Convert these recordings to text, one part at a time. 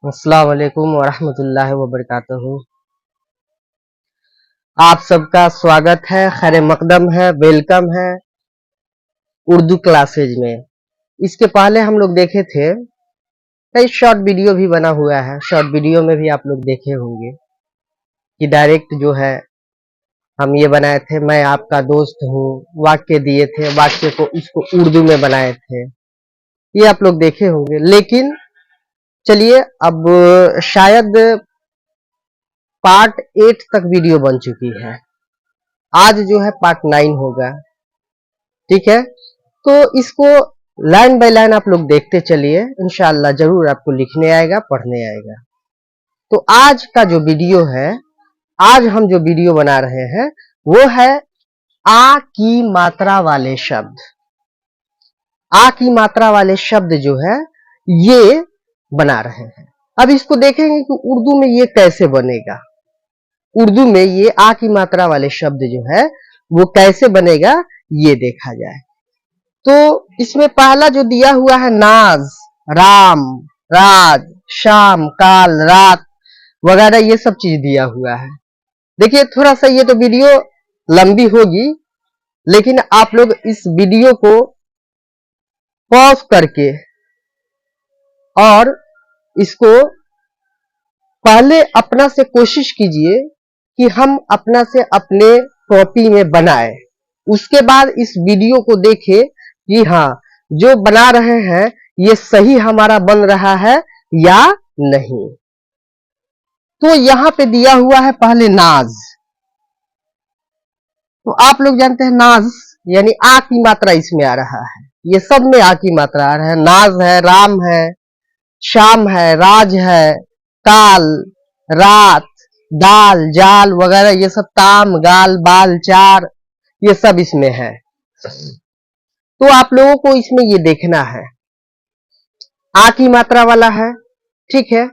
अस्सलाम वालेकुम वरहमतुल्लाहि वबरकातुहू। आप सबका स्वागत है, खैर मकदम है, वेलकम है उर्दू क्लासेज में। इसके पहले हम लोग देखे थे, कई शॉर्ट वीडियो भी बना हुआ है। शॉर्ट वीडियो में भी आप लोग देखे होंगे कि डायरेक्ट जो है हम ये बनाए थे, मैं आपका दोस्त हूँ, वाक्य दिए थे, वाक्य को इसको उर्दू में बनाए थे, ये आप लोग देखे होंगे। लेकिन चलिए अब शायद पार्ट 8 तक वीडियो बन चुकी है, आज जो है पार्ट 9 होगा। ठीक है, तो इसको लाइन बाय लाइन आप लोग देखते चलिए, इंशाअल्लाह जरूर आपको लिखने आएगा, पढ़ने आएगा। तो आज का जो वीडियो है, आज हम जो वीडियो बना रहे हैं वो है आ की मात्रा वाले शब्द। आ की मात्रा वाले शब्द जो है ये बना रहे हैं। अब इसको देखेंगे कि उर्दू में ये कैसे बनेगा। उर्दू में ये आ की मात्रा वाले शब्द जो है वो कैसे बनेगा, ये देखा जाए। तो इसमें पहला जो दिया हुआ है नाज, राम, राज, शाम, काल, रात वगैरह, ये सब चीज दिया हुआ है। देखिए थोड़ा सा ये तो वीडियो लंबी होगी, लेकिन आप लोग इस वीडियो को पॉज करके और इसको पहले अपना से कोशिश कीजिए कि हम अपना से अपने कॉपी में बनाए। उसके बाद इस वीडियो को देखें कि हाँ जो बना रहे हैं ये सही हमारा बन रहा है या नहीं। तो यहां पे दिया हुआ है पहले नाज। तो आप लोग जानते हैं नाज यानी आ की मात्रा इसमें आ रहा है, ये सब में आ की मात्रा आ रहा है। नाज है, राम है, शाम है, राज है, काल, रात, दाल, जाल वगैरह, ये सब ताम, गाल, बाल, चार, ये सब इसमें है। तो आप लोगों को इसमें ये देखना है, आ की मात्रा वाला है, ठीक है।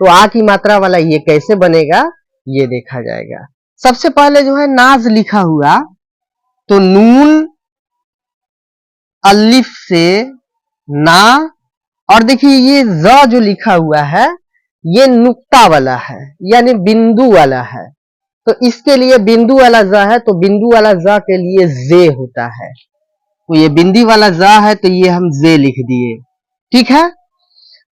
तो आ की मात्रा वाला ये कैसे बनेगा, ये देखा जाएगा। सबसे पहले जो है नाज लिखा हुआ, तो नून अलिफ से ना, और देखिए ये ज जो लिखा हुआ है ये नुक्ता वाला है यानी बिंदु वाला है। तो इसके लिए बिंदु वाला ज है, तो बिंदु वाला ज के लिए जे होता है। तो ये बिंदी वाला ज है, तो ये हम जे लिख दिए, ठीक है।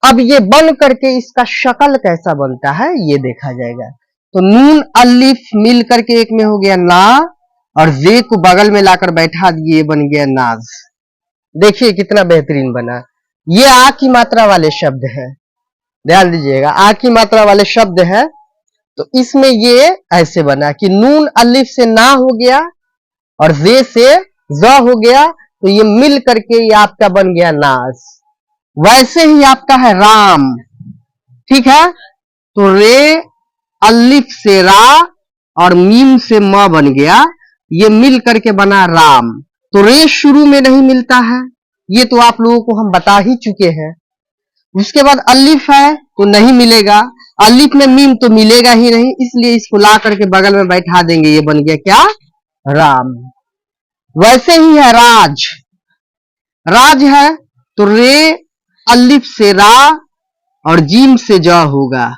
अब ये बन करके इसका शक्ल कैसा बनता है ये देखा जाएगा। तो नून अलिफ मिल करके एक में हो गया ना, और जे को बगल में लाकर बैठा दिए, बन गया नाज। देखिए कितना बेहतरीन बना। ये आ की मात्रा वाले शब्द है, ध्यान दीजिएगा, आ की मात्रा वाले शब्द है। तो इसमें ये ऐसे बना कि नून अलिफ से ना हो गया और जे से ज हो गया, तो ये मिल करके ये आपका बन गया नाज। वैसे ही आपका है राम, ठीक है। तो रे अलिफ से रा और मीम से म बन गया, ये मिल करके बना राम। तो रे शुरू में नहीं मिलता है, ये तो आप लोगों को हम बता ही चुके हैं। उसके बाद अलिफ है तो नहीं मिलेगा, अलिफ में मीम तो मिलेगा ही नहीं, इसलिए इसको ला करके बगल में बैठा देंगे, ये बन गया क्या, राम। वैसे ही है राज, राज है तो रे अलिफ से रा और जीम से ज होगा,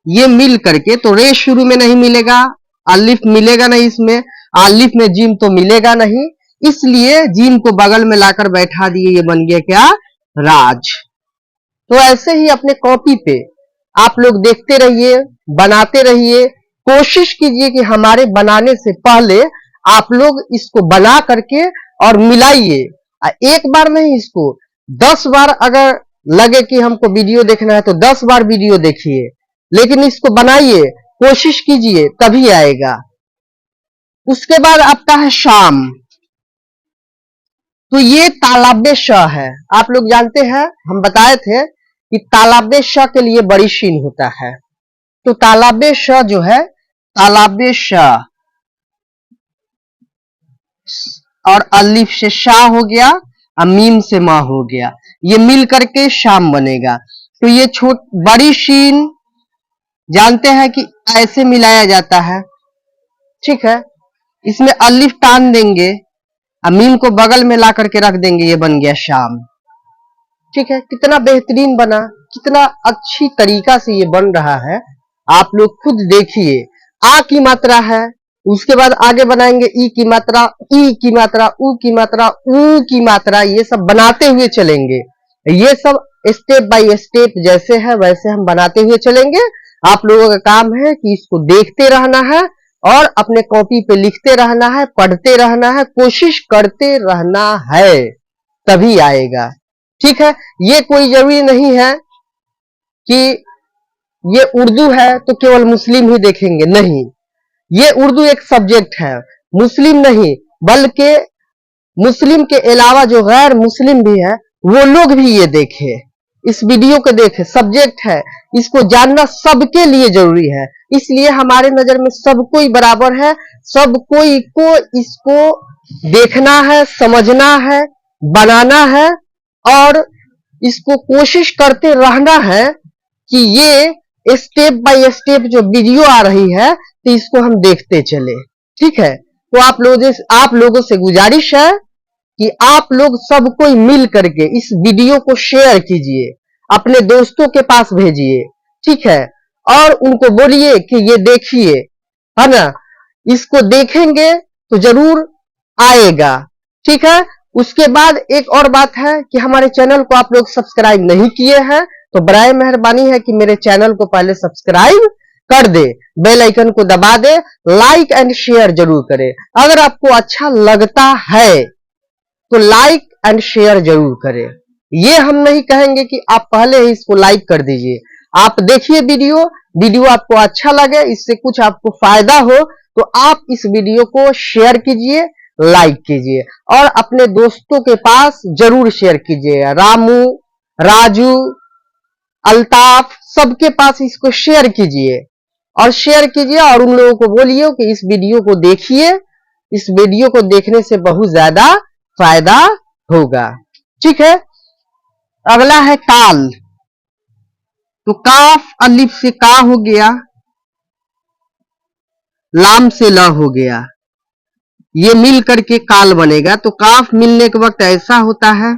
ये मिल करके, तो रे शुरू में नहीं मिलेगा, अलिफ मिलेगा नहीं इसमें, अलिफ में जीम तो मिलेगा नहीं, इसलिए जीम को बगल में लाकर बैठा दिए, ये बन गया क्या, राज। तो ऐसे ही अपने कॉपी पे आप लोग देखते रहिए, बनाते रहिए, कोशिश कीजिए कि हमारे बनाने से पहले आप लोग इसको बना करके और मिलाइए। एक बार नहीं, इसको 10 बार अगर लगे कि हमको वीडियो देखना है तो 10 बार वीडियो देखिए, लेकिन इसको बनाइए, कोशिश कीजिए, तभी आएगा। उसके बाद आपका है शाम। तो ये तालाबे श है, आप लोग जानते हैं, हम बताए थे कि तालाबे श के लिए बड़ी शीन होता है। तो तालाबे श जो है, तालाबे श और अलिफ से शाह हो गया और मीम से मा हो गया, ये मिल करके शाम बनेगा। तो ये बड़ी शीन जानते हैं कि ऐसे मिलाया जाता है, ठीक है। इसमें अलिफ टान देंगे, मीम को बगल में ला करके रख देंगे, ये बन गया शाम। ठीक है, कितना बेहतरीन बना, कितना अच्छी तरीका से ये बन रहा है, आप लोग खुद देखिए। आ की मात्रा है, उसके बाद आगे बनाएंगे ई की मात्रा, ई की मात्रा, ऊ की मात्रा, ऊ की मात्रा, ये सब बनाते हुए चलेंगे। ये सब स्टेप बाय स्टेप जैसे है वैसे हम बनाते हुए चलेंगे। आप लोगों का काम है कि इसको देखते रहना है और अपने कॉपी पे लिखते रहना है, पढ़ते रहना है, कोशिश करते रहना है, तभी आएगा। ठीक है, ये कोई जरूरी नहीं है कि ये उर्दू है तो केवल मुस्लिम ही देखेंगे, नहीं। ये उर्दू एक सब्जेक्ट है, मुस्लिम नहीं, बल्कि मुस्लिम के अलावा जो गैर मुस्लिम भी है वो लोग भी ये देखे, इस वीडियो को देखे। सब्जेक्ट है, इसको जानना सबके लिए जरूरी है, इसलिए हमारे नजर में सब कोई बराबर है। सब कोई को इसको देखना है, समझना है, बनाना है और इसको कोशिश करते रहना है कि ये स्टेप बाय स्टेप जो वीडियो आ रही है तो इसको हम देखते चले। ठीक है, तो आप लोगों से गुजारिश है कि आप लोग सब कोई मिल करके इस वीडियो को शेयर कीजिए, अपने दोस्तों के पास भेजिए। ठीक है, और उनको बोलिए कि ये देखिए, है ना, इसको देखेंगे तो जरूर आएगा। ठीक है, उसके बाद एक और बात है कि हमारे चैनल को आप लोग सब्सक्राइब नहीं किए हैं तो बराए मेहरबानी है कि मेरे चैनल को पहले सब्सक्राइब कर दे, बेल आइकन को दबा दे, लाइक एंड शेयर जरूर करें। अगर आपको अच्छा लगता है तो लाइक एंड शेयर जरूर करें। ये हम नहीं कहेंगे कि आप पहले ही इसको लाइक कर दीजिए। आप देखिए वीडियो आपको अच्छा लगे, इससे कुछ आपको फायदा हो तो आप इस वीडियो को शेयर कीजिए, लाइक कीजिए और अपने दोस्तों के पास जरूर शेयर कीजिए। रामू, राजू, अल्ताफ, सबके पास इसको शेयर कीजिए और उन लोगों को बोलिए कि इस वीडियो को देखिए, इस वीडियो को देखने से बहुत ज्यादा फायदा होगा। ठीक है, अगला है काल। तो काफ अलिफ से का हो गया, लाम से ल हो गया, ये मिल करके काल बनेगा। तो काफ मिलने के वक्त ऐसा होता है,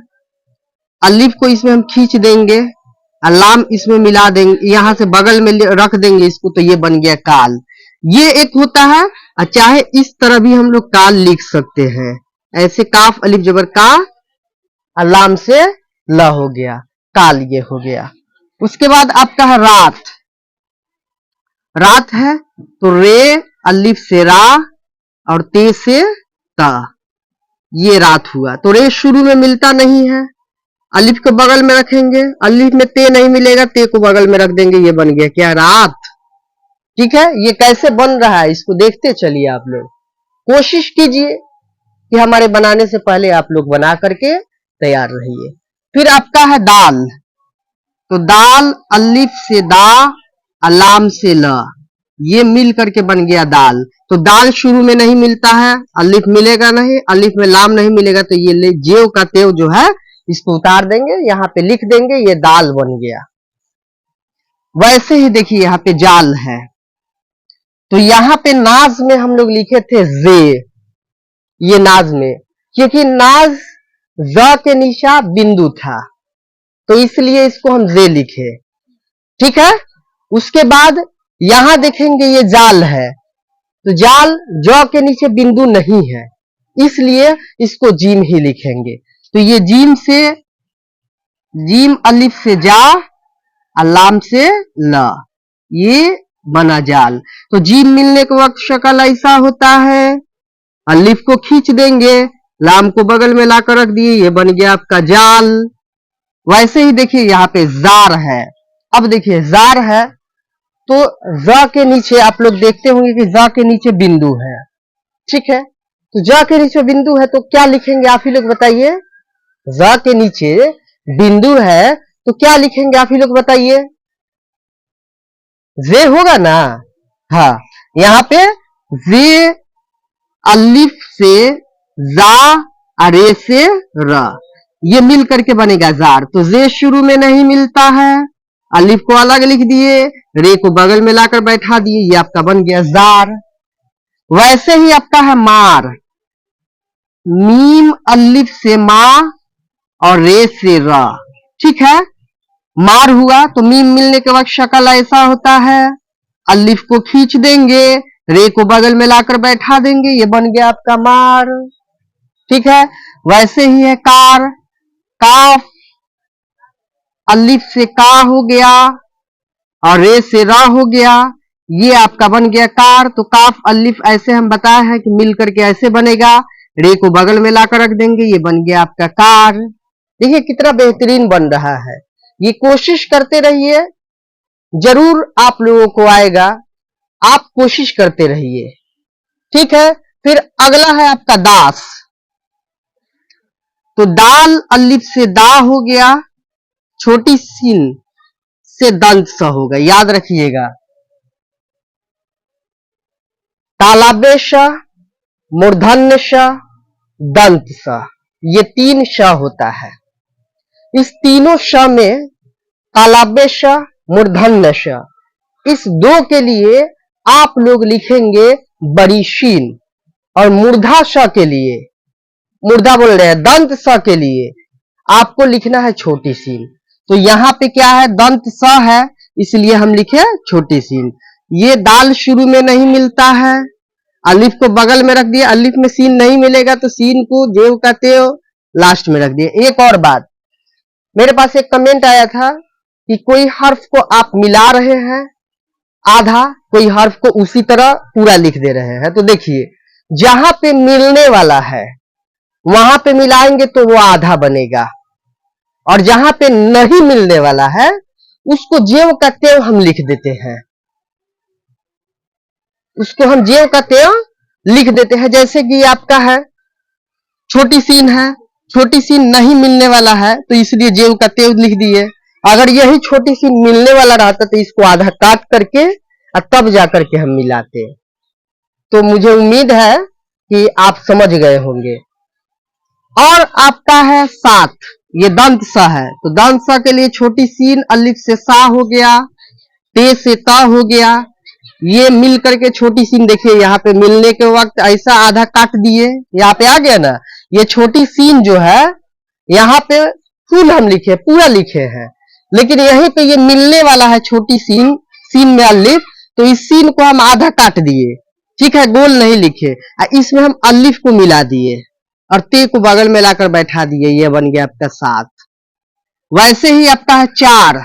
अलिफ को इसमें हम खींच देंगे और लाम इसमें मिला देंगे, यहां से बगल में रख देंगे इसको, तो ये बन गया काल। ये एक होता है, और चाहे इस तरह भी हम लोग काल लिख सकते हैं, ऐसे काफ अलिफ जबर का और लाम से ल हो गया, काल ये हो गया। उसके बाद आपका है रात। रात है तो रे अलिफ से रा और ते से ता, ये रात हुआ। तो रे शुरू में मिलता नहीं है, अलिफ को बगल में रखेंगे, अलिफ में ते नहीं मिलेगा, ते को बगल में रख देंगे, ये बन गया क्या, रात। ठीक है, ये कैसे बन रहा है इसको देखते चलिए। आप लोग कोशिश कीजिए कि हमारे बनाने से पहले आप लोग बना करके तैयार रहिए। फिर आपका है दाल। तो दाल अलिफ से दा अलाम से ल, ये मिल करके बन गया दाल। तो दाल शुरू में नहीं मिलता है, अलिफ मिलेगा नहीं, अलिफ में लाम नहीं मिलेगा, तो ये जेव का तेव जो है इसको उतार देंगे, यहाँ पे लिख देंगे, ये दाल बन गया। वैसे ही देखिए यहाँ पे जाल है, तो यहाँ पे नाज में हम लोग लिखे थे जे, ये नाज में, क्योंकि नाज ज के नीचा बिंदु था तो इसलिए इसको हम जे लिखे। ठीक है, उसके बाद यहां देखेंगे ये जाल है, तो जाल ज के नीचे बिंदु नहीं है इसलिए इसको जीम ही लिखेंगे। तो ये जीम से, जीम अलिफ से जा अलाम से ल, ये बना जाल। तो जीम मिलने के वक्त शक्ल ऐसा होता है, अलिफ को खींच देंगे, लाम को बगल में लाकर रख दिए, ये बन गया आपका जाल। वैसे ही देखिए यहाँ पे जार है। अब देखिए जार है तो ज के नीचे आप लोग देखते होंगे कि ज के नीचे बिंदु है। ठीक है, तो ज के नीचे बिंदु है तो क्या लिखेंगे आप ही लोग बताइए। ज के नीचे बिंदु है तो क्या लिखेंगे आप ही लोग बताइए। जे होगा ना, हाँ, यहाँ पे जे अलिफ से जा अरे से र, ये मिल करके बनेगा जार। तो जे शुरू में नहीं मिलता है, अलिफ को अलग लिख दिए, रे को बगल में लाकर बैठा दिए, ये आपका बन गया जार। वैसे ही आपका है मार। मीम अलिफ से मा और रे से रा। ठीक है। मार हुआ तो मीम मिलने के वक्त शक्ल ऐसा होता है, अलिफ को खींच देंगे, रे को बगल में लाकर बैठा देंगे, ये बन गया आपका मार। ठीक है। वैसे ही है कार, काफ अलिफ से का हो गया और रे से रा हो गया, ये आपका बन गया कार। तो काफ अलिफ ऐसे हम बताए हैं कि मिल करके ऐसे बनेगा, रे को बगल में लाकर रख देंगे, ये बन गया आपका कार। देखिए कितना बेहतरीन बन रहा है। ये कोशिश करते रहिए, जरूर आप लोगों को आएगा, आप कोशिश करते रहिए। ठीक है। फिर अगला है आपका दास। तो दाल अलिफ से दा हो गया, छोटी सीन से दंत स होगा, याद रखिएगा। तालाबे श, मूर्धन्य श, दंत स, ये 3 श होता है। इस तीनों श में तालाबे श, मूर्धन्य श, इस 2 के लिए आप लोग लिखेंगे बड़ी शीन, और मूर्धा श के लिए, मूर्धा बोल रहे हैं, दंत स के लिए आपको लिखना है छोटी सीन। तो यहाँ पे क्या है, दंत स है, इसलिए हम लिखे छोटी सीन। ये दाल शुरू में नहीं मिलता है, अलिफ को बगल में रख दिया, अलिफ में सीन नहीं मिलेगा तो सीन को जेव का तेव लास्ट में रख दिया। एक और बात, मेरे पास एक कमेंट आया था कि कोई हर्फ को आप मिला रहे हैं आधा, कोई हर्फ को उसी तरह पूरा लिख दे रहे हैं। तो देखिए जहां पे मिलने वाला है वहां पे मिलाएंगे तो वो आधा बनेगा, और जहां पे नहीं मिलने वाला है उसको जेव का तेव हम लिख देते हैं, उसको हम जेव का तेव लिख देते हैं। जैसे कि आपका है छोटी सीन है, छोटी सीन नहीं मिलने वाला है तो इसलिए जेव का तेव लिख दिए। अगर यही छोटी सीन मिलने वाला रहता तो इसको आधा काट करके और तब जाकर के हम मिलाते। तो मुझे उम्मीद है कि आप समझ गए होंगे। और आपका है सात, ये दंत सा है, तो दंत सा के लिए छोटी सीन अलिफ से सा हो गया, ते से ता हो गया, ये मिल करके छोटी सीन, देखिए यहाँ पे मिलने के वक्त ऐसा आधा काट दिए, यहाँ पे आ गया ना। ये छोटी सीन जो है यहाँ पे फुल हम लिखे, पूरा लिखे हैं, लेकिन यहीं पे ये मिलने वाला है छोटी सीन, सीन में अलिफ, तो इस सीन को हम आधा काट दिए। ठीक है, गोल नहीं लिखे, इसमें हम अलिफ को मिला दिए और ते को बगल में लाकर बैठा दिए, ये बन गया आपका 7। वैसे ही आपका है 4,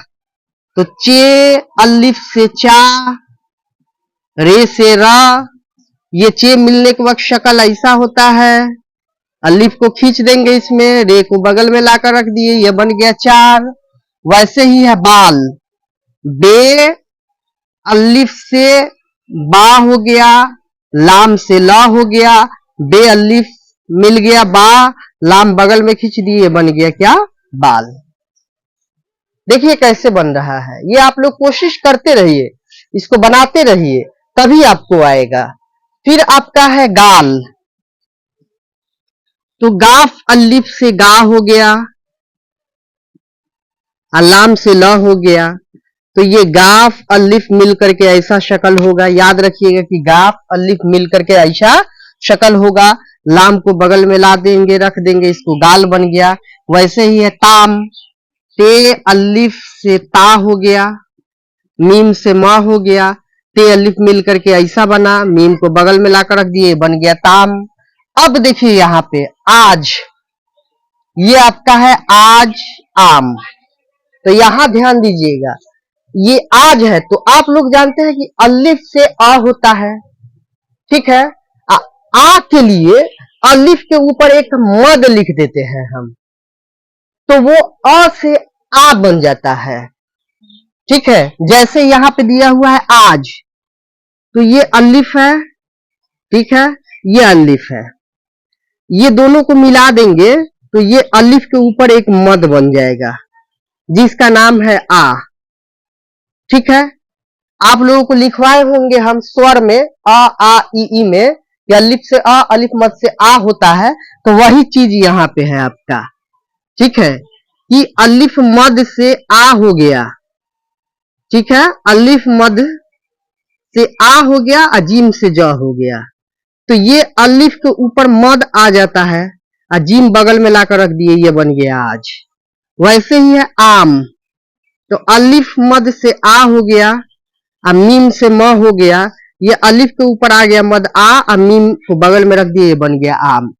तो चे अलिफ से चा, रे से रा, ये चे मिलने के वक्त शक्ल ऐसा होता है, अलिफ को खींच देंगे इसमें, रे को बगल में लाकर रख दिए, ये बन गया 4। वैसे ही है बाल, बे अलिफ से बा हो गया, लाम से ला हो गया, बे अलिफ मिल गया बा, लाम बगल में खींच दिए, बन गया क्या, बाल। देखिए कैसे बन रहा है, ये आप लोग कोशिश करते रहिए, इसको बनाते रहिए, तभी आपको आएगा। फिर आपका है गाल, तो गाफ अलिफ से गा हो गया, अलाम से ल हो गया, तो ये गाफ अलिफ मिल करके ऐसा शक्ल होगा। याद रखिएगा कि गाफ अलिफ मिल करके ऐसा शक्ल होगा, लाम को बगल में ला देंगे, रख देंगे, इसको गाल बन गया। वैसे ही है ताम, ते अलिफ से ता हो गया, मीम से मा हो गया, ते अलिफ मिल करके ऐसा बना, मीम को बगल में लाकर रख दिए, बन गया ताम। अब देखिए यहाँ पे आज, ये आपका है आज आम, तो यहां ध्यान दीजिएगा, ये आज है तो आप लोग जानते हैं कि अलिफ से आ होता है। ठीक है, आ के लिए अलिफ के ऊपर एक मद लिख देते हैं हम, तो वो अ से आ बन जाता है। ठीक है, जैसे यहां पे दिया हुआ है आज, तो ये अलिफ है, ठीक है, ये अलिफ है, ये दोनों को मिला देंगे तो ये अलिफ के ऊपर एक मद बन जाएगा जिसका नाम है आ। ठीक है, आप लोगों को लिखवाए होंगे हम स्वर में, आ ई में, कि अलिफ से आ, अलिफ मद से आ होता है, तो वही चीज यहाँ पे है आपका। ठीक है, कि अलिफ मद से आ हो गया, ठीक है, अलिफ मद से आ हो गया, अजीम से ज हो गया, तो ये अलिफ के ऊपर मद आ जाता है, अजीम बगल में लाकर रख दिए, ये बन गया आज। वैसे ही है आम। तो अलिफ मद से आ हो गया, अब मीम से म हो गया, ये अलिफ के ऊपर आ गया मद आ, अब मीम को बगल में रख दिया, ये बन गया आम।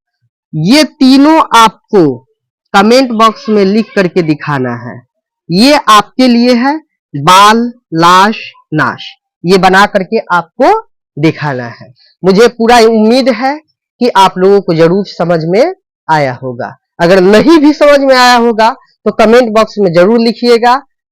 ये तीनों आपको कमेंट बॉक्स में लिख करके दिखाना है। ये आपके लिए है बाल, लाश, नाश, ये बना करके आपको दिखाना है। मुझे पूरा उम्मीद है कि आप लोगों को जरूर समझ में आया होगा। अगर नहीं भी समझ में आया होगा तो कमेंट बॉक्स में जरूर लिखिएगा।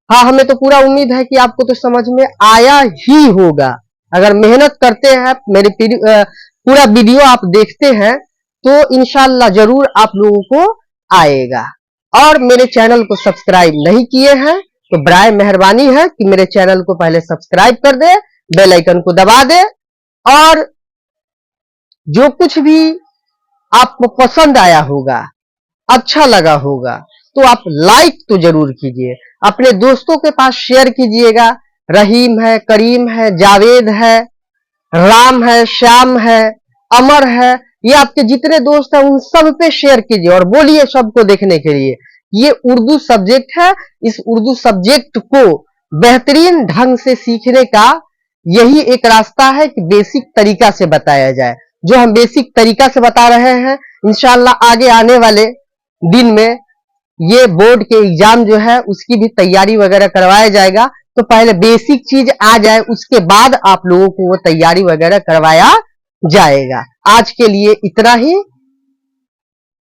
हाँ, हमें तो पूरा उम्मीद है कि आपको तो समझ में आया ही होगा। अगर मेहनत करते हैं, मेरे पूरा वीडियो आप देखते हैं तो इंशाल्लाह जरूर आप लोगों को आएगा। और मेरे चैनल को सब्सक्राइब नहीं किए हैं तो बराए मेहरबानी है कि मेरे चैनल को पहले सब्सक्राइब कर दे, बेल आइकन को दबा दे, और जो कुछ भी आपको पसंद आया होगा, अच्छा लगा होगा, तो आप लाइक तो जरूर कीजिए, अपने दोस्तों के पास शेयर कीजिएगा। रहीम है, करीम है, जावेद है, राम है, श्याम है, अमर है, ये आपके जितने दोस्त हैं उन सब पे शेयर कीजिए और बोलिए सबको देखने के लिए। ये उर्दू सब्जेक्ट है, इस उर्दू सब्जेक्ट को बेहतरीन ढंग से सीखने का यही एक रास्ता है कि बेसिक तरीका से बताया जाए। जो हम बेसिक तरीका से बता रहे हैं, इंशाल्लाह आगे आने वाले दिन में ये बोर्ड के एग्जाम जो है उसकी भी तैयारी वगैरह करवाया जाएगा। तो पहले बेसिक चीज आ जाए, उसके बाद आप लोगों को वो तैयारी वगैरह करवाया जाएगा। आज के लिए इतना ही।